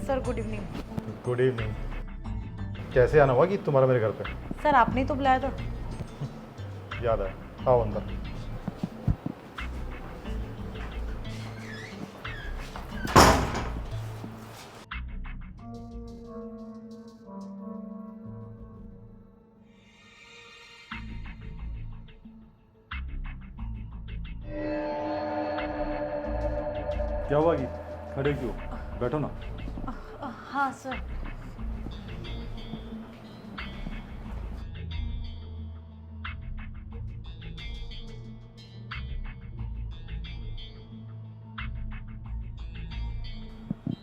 Sir good evening. Good evening. कैसे आना हुआ कि तुम्हारा मेरे घर पे? सर आपने ही तो बुलाया था। याद है, आओ अंदर। क्या हुआ गीत, खड़े क्यों? बैठो ना। हाँ sir.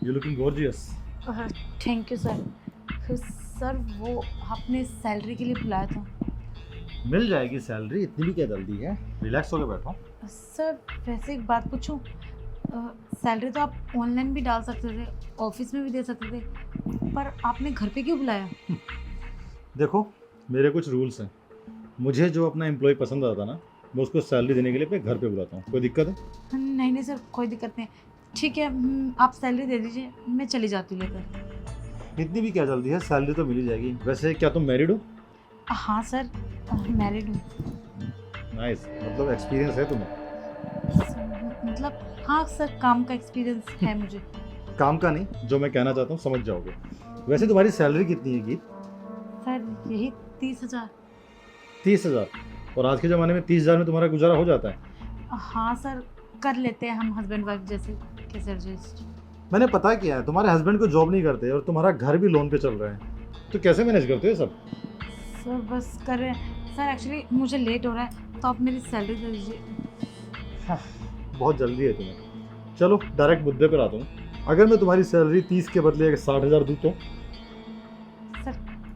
You looking gorgeous. Thank you sir. Sir वो आपने सैलरी के लिए बुलाया था। मिल जाएगी सैलरी, इतनी भी क्या जल्दी है? रिलैक्स होकर बैठो। सर वैसे एक बात पूछूं, सैलरी तो आप ऑनलाइन भी डाल सकते थे, ऑफिस में भी दे सकते थे, पर आपने घर पे क्यों बुलाया? देखो, मेरे कुछ रूल्स हैं। मुझे जो अपना एम्प्लॉय पसंद आता ना, मैं उसको सैलरी देने के लिए अपने घर पे बुलाता हूँ। कोई दिक्कत है? नहीं नहीं सर, कोई दिक्कत नहीं। ठीक है, आप सैलरी दे दीजिए, मैं चली जाती हूँ लेकर। इतनी भी क्या जल्दी है, सैलरी तो मिल ही जाएगी। वैसे क्या तुम मैरिड हो? हाँ सर, मैरिड हूँ। नाइस, मतलब एक्सपीरियंस है तुम्हें? मतलब हाँ सर, काम का एक्सपीरियंस है मुझे। काम का नहीं, जो मैं कहना चाहता हूँ समझ जाओगे। वैसे तुम्हारी सैलरी कितनी है गीत? सर यही 30,000। 30,000? और आज के ज़माने में 30,000 में तुम्हारा गुजारा हो जाता है? हाँ सर, कर लेते हैं हम हस्बैंड वाइफ जैसे कैसे एडजस्ट। मैंने पता किया है, तुम्हारे हस्बैंड को जॉब नहीं करते और तुम्हारा घर भी लोन पे चल रहा है, तो कैसे मैनेज करते हो ये सब? सर बस कर रहे हैं सर, एक्चुअली मुझे लेट हो रहा है तो आप मेरी सैलरी दे दीजिए। बहुत जल्दी है तुम्हें। चलो डायरेक्ट मुद्दे पर आता हूँ। अगर मैं तुम्हारी सैलरी 30 के बदले 60,000 दूँ तो? सर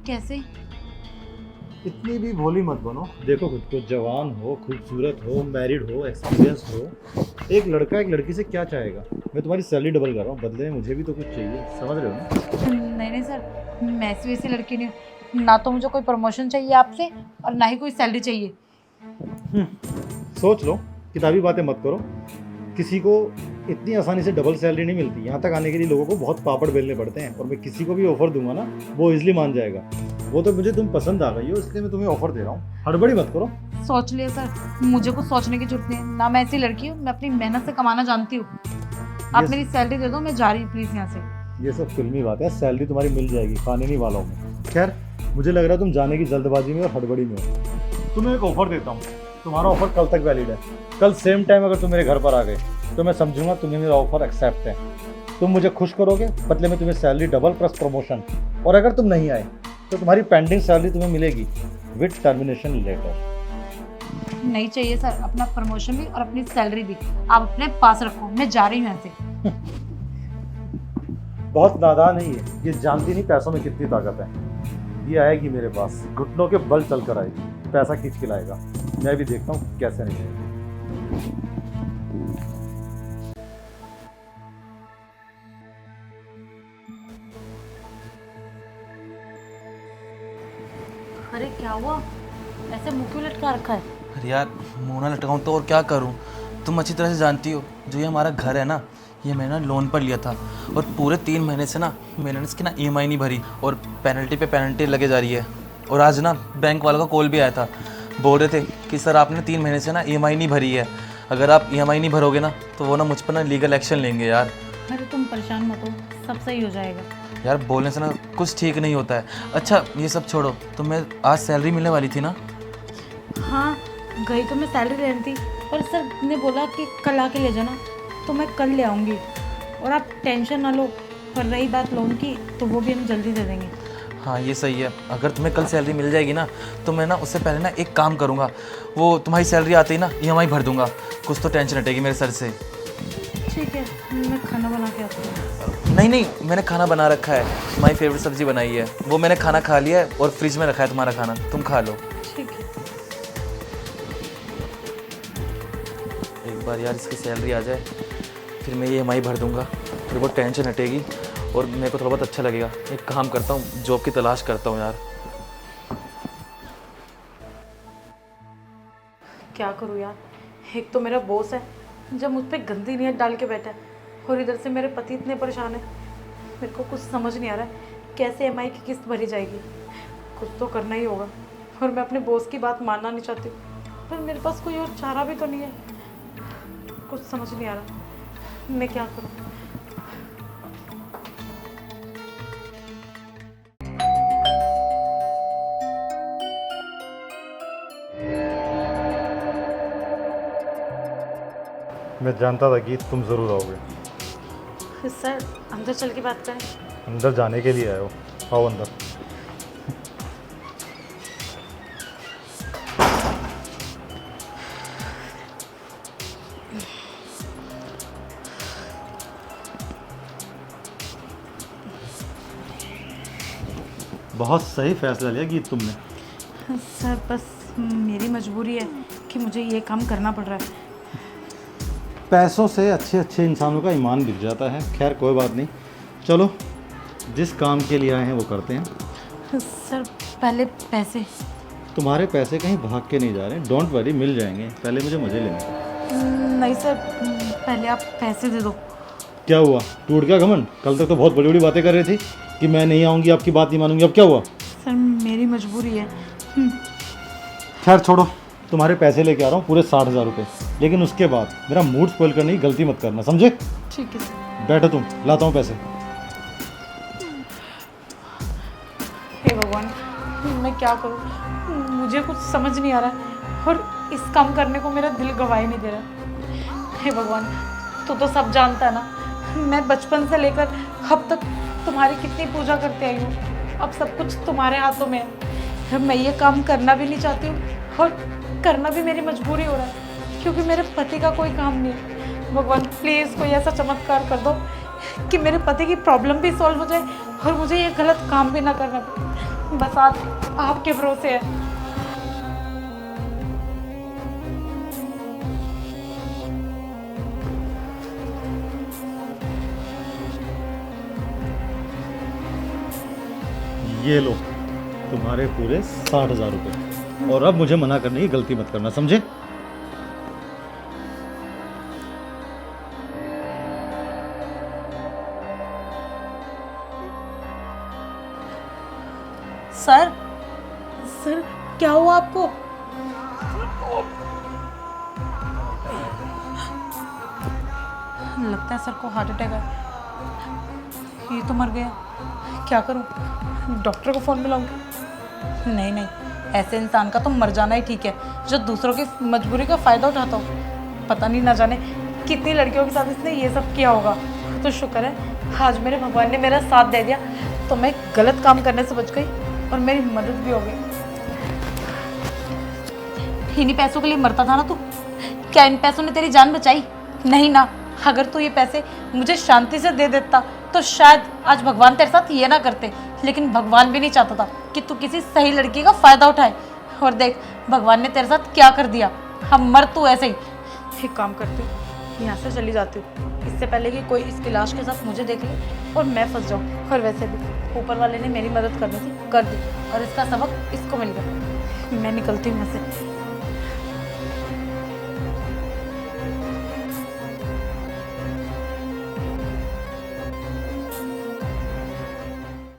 कैसे? इतनी भी भोली मत बनो। देखो खुद को, जवान हो, खूबसूरत हो, मैरिड हो, एक्सपीरियंस हो। एक लड़का एक लड़की से क्या चाहेगा? मैं तुम्हारी सैलरी डबल कर रहा हूँ, बदले में मुझे भी तो कुछ चाहिए, समझ रहे हो ना? नहीं नहीं सर, मैं ऐसी वैसी लड़की नहीं हूँ, ना तो मुझे कोई प्रमोशन चाहिए आपसे और ना ही कोई सैलरी चाहिए। सोच लो, किताबी बातें मत करो। किसी को इतनी आसानी से डबल सैलरी नहीं मिलती। यहाँ तक आने के लिए लोगों को बहुत पापड़ बेलने पड़ते हैं, और मैं किसी को भी ऑफर दूंगा ना, वो इजीली मान जाएगा। वो तो मुझे तुम पसंद आ गई हो, इसलिए मैं तुम्हें ऑफर दे रहा हूँ। हड़बड़ी मत करो। सोच लिया सर, मुझे कुछ सोचने की जरूरत नहीं है, ना मैं ऐसी लड़की हूँ, मैं अपनी मेहनत से कमाना जानती हूँ। आप ये मेरी सैलरी दे दो, मैं जा रही हूँ प्लीज़ यहाँ से। ये सब फिल्मी बात है। सैलरी तुम्हारी मिल जाएगी, खाने नहीं वाला हूँ मैं। खैर, मुझे लग रहा है तुम जाने की जल्दबाजी में और हड़बड़ी में हो। तुम्हें एक ऑफर देता हूँ। तुम्हारा ऑफर कल तक वैलिड है। कल सेम टाइम अगर तुम मेरे घर पर आ गए तो मैं समझूंगा तुम्हें मेरा ऑफर एक्सेप्ट है। तुम मुझे खुश करोगे, बदले में तुम्हें सैलरी डबल प्लस प्रमोशन। और अगर तुम नहीं आए तो तुम्हारी पेंडिंग सैलरी तुम्हें मिलेगी विद टर्मिनेशन लेटर। नहीं चाहिए सर, अपना प्रमोशन भी और अपनी सैलरी भी आप अपने पास रखो, मैं जा रही हूँ यहाँ से। बहुत नादान नहीं है, ये जानती नहीं पैसों में कितनी ताकत है। ये आएगी मेरे पास, घुटनों के बल चल कर आएगी, पैसा खींच के लाएगा। मैं भी देखता हूँ कैसे नहीं आएगी। अरे क्या हुआ, ऐसे मुंह क्यों लटका रखा है? अरे यार, मुँह ना लटकाऊँ तो और क्या करूँ। तुम अच्छी तरह से जानती हो, जो ये हमारा घर है ना, ये मैंने ना लोन पर लिया था, और पूरे 3 महीने से ना मैंने इसकी ना EMI नहीं भरी, और पेनल्टी पे पेनल्टी लगे जा रही है। और आज ना बैंक वालों का कॉल भी आया था, बोल रहे थे कि सर आपने 3 महीने से ना EMI नहीं भरी है, अगर आप EMI नहीं भरोगे ना तो वो ना मुझ पर ना लीगल एक्शन लेंगे यार। अरे तुम परेशान मत हो, सब सही हो जाएगा। यार बोलने से ना कुछ ठीक नहीं होता है। अच्छा ये सब छोड़ो, तुम्हें आज सैलरी मिलने वाली थी ना? हाँ, गई तो मैं सैलरी लेनी थी, पर सर ने बोला कि कल आके ले जाना, तो मैं कल ले आऊँगी। और आप टेंशन ना लो, पर रही बात लोन की तो वो भी हम जल्दी दे देंगे। हाँ ये सही है, अगर तुम्हें कल सैलरी मिल जाएगी ना तो मैं ना उससे पहले ना एक काम करूँगा, वो तुम्हारी सैलरी आते ही ना EMI भर दूंगा, कुछ तो टेंशन हटेगी मेरे सर से। ठीक है, मैं खाना बना के आती हूँ। नहीं नहीं, मैंने खाना बना रखा है, तुम्हारी फेवरेट सब्जी बनाई है, वो मैंने खाना खा लिया है और फ्रिज में रखा है तुम्हारा खाना, तुम खा लो। ठीक है। एक बार यार इसकी सैलरी आ जाए, फिर मैं EMI भर दूंगा, फिर वो टेंशन हटेगी और मेरे को थोड़ा बहुत अच्छा लगेगा। एक काम करता हूँ, जॉब की तलाश करता हूँ यार। क्या करूँ यार, एक तो मेरा बॉस है जब मुझ पर गंदी नीयत डाल के बैठा है, और इधर से मेरे पति इतने परेशान है। मेरे को कुछ समझ नहीं आ रहा है कैसे ईएमआई की किस्त भरी जाएगी। कुछ तो करना ही होगा और मैं अपने बॉस की बात मानना नहीं चाहती, पर मेरे पास कोई और चारा भी तो नहीं है। कुछ समझ नहीं आ रहा मैं क्या करूं। मैं जानता था कि तुम ज़रूर आओगे। सर अंदर चल के बात करें। अंदर जाने के लिए आए हो, आओ अंदर। बहुत सही फैसला लिया गीत तुमने। सर बस मेरी मजबूरी है कि मुझे ये काम करना पड़ रहा है। पैसों से अच्छे अच्छे इंसानों का ईमान बिक जाता है। खैर कोई बात नहीं, चलो जिस काम के लिए आए हैं वो करते हैं। सर पहले पैसे। तुम्हारे पैसे कहीं भाग के नहीं जा रहे, डोंट वरी, मिल जाएंगे। पहले मुझे मज़े लेने दो। नहीं सर, पहले आप पैसे दे दो। क्या हुआ, टूट गया घमंड? कल तक तो बहुत बड़ी बड़ी बातें कर रही थी कि मैं नहीं आऊँगी, आपकी बात नहीं मानूंगी। अब क्या हुआ? सर मेरी मजबूरी है। खैर छोड़ो, तुम्हारे पैसे लेके आ रहा हूँ, पूरे 60,000 रुपये। लेकिन उसके बाद मेरा मूड स्पॉइल करने की गलती मत करना, समझे? ठीक है सर। बैठो तुम, लाता हूँ पैसे। हे भगवान, मैं क्या करूँ, मुझे कुछ समझ नहीं आ रहा है और इस काम करने को मेरा दिल गवाही नहीं दे रहा। हे भगवान, तू तो सब जानता है ना, मैं बचपन से लेकर अब तक तुम्हारी कितनी पूजा करते आई हूँ। अब सब कुछ तुम्हारे हाथों में है। मैं ये काम करना भी नहीं चाहती हूँ और करना भी मेरी मजबूरी हो रहा है क्योंकि मेरे पति का कोई काम नहीं है। भगवान प्लीज़ कोई ऐसा चमत्कार कर दो कि मेरे पति की प्रॉब्लम भी सॉल्व हो जाए और मुझे ये गलत काम भी ना करना पड़े। बस आपके भरोसे है। ये लो तुम्हारे पूरे 60,000 रुपये। और अब मुझे मना करने की गलती मत करना, समझे? सर सर क्या हुआ आपको? लगता है सर को हार्ट अटैक है। ये तो मर गया, क्या करूं? डॉक्टर को फ़ोन मिलाऊंगी? नहीं नहीं, ऐसे इंसान का तो मर जाना ही ठीक है जो दूसरों की मजबूरी का फ़ायदा उठाता हो। पता नहीं ना जाने कितनी लड़कियों के साथ इसने ये सब किया होगा। तो शुक्र है आज मेरे भगवान ने मेरा साथ दे दिया, तो मैं गलत काम करने से बच गई और मेरी मदद भी हो गई। इन्हीं पैसों के लिए मरता था ना तू? क्या इन पैसों ने तेरी जान बचाई? नहीं ना। अगर तू ये पैसे मुझे शांति से दे देता तो शायद आज भगवान तेरे साथ ये ना करते। लेकिन भगवान भी नहीं चाहता था कि तू किसी सही लड़की का फ़ायदा उठाए। और देख भगवान ने तेरे साथ क्या कर दिया। हम मर तू ऐसे ही। एक काम करती हूँ, यहाँ से चली जाती हूँ इससे पहले कि कोई इसकी लाश के साथ मुझे देख ले और मैं फंस जाऊँ। और वैसे भी ऊपर वाले ने मेरी मदद करनी थी, कर दी, और इसका सबक इसको मिल गया। मैं निकलती हूँ यहाँ से।